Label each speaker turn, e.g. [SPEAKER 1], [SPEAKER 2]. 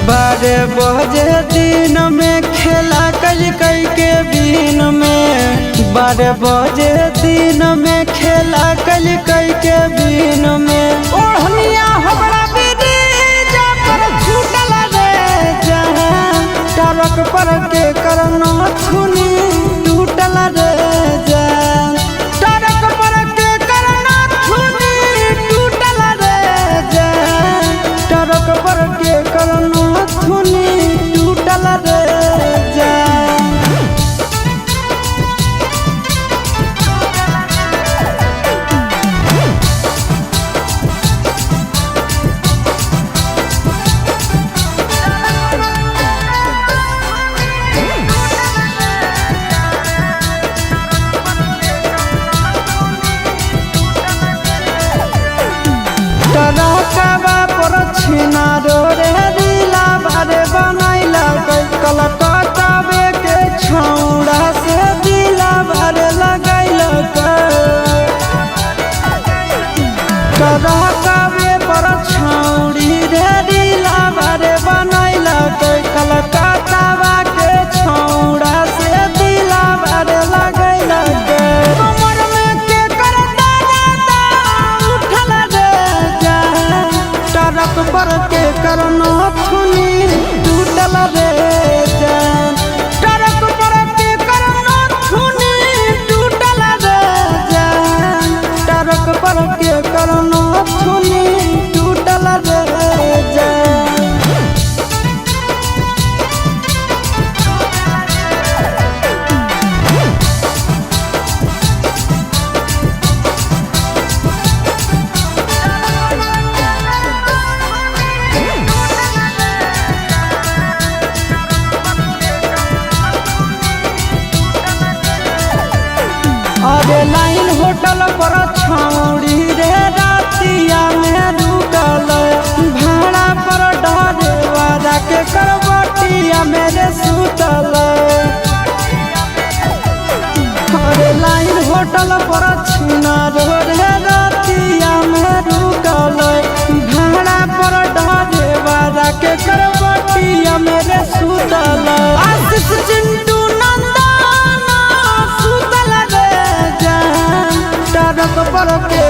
[SPEAKER 1] 12 बजे दिन में खेला कई के बीन में 12 बजे दिन में खेला कई के बीन में ओढ़निया हमरा बिरिजा पर छूटल रे जहां टरक पर के करना छुनी टूटल रे जहां टरक पर के करना छुनी टूटल रे जहां टरक पर के करना छुनी टूटल रे जहां टरकवा पर छिना रे दिला भरे बनैला कलकत्तावे के छौड़ा से दिला भरे लगैला टरकवे पर छौड़ी रे दिला भरे बनैला कलकत्तावा के छौड़ा से दिला भरे लगैला कमर में के कर दादा उठल रे टरक पर के करना छुनी टूटल रे जान टरक पर के करना छुनी टूटल रे जान टरक पर के करना छुनी टूटल रे जान अरे लाइन होटल पर छौड़ी रे रातिया में रुकल भाड़ा पर डरे वाला के करवटिया मेरे सुतल अरे लाइन होटल पर छिना रे रातिया में रुकल भाड़ा पर डरे वाला के करवटिया मेरे सुतल आशीष चिंटू नंदन सुतल रे टरक पर के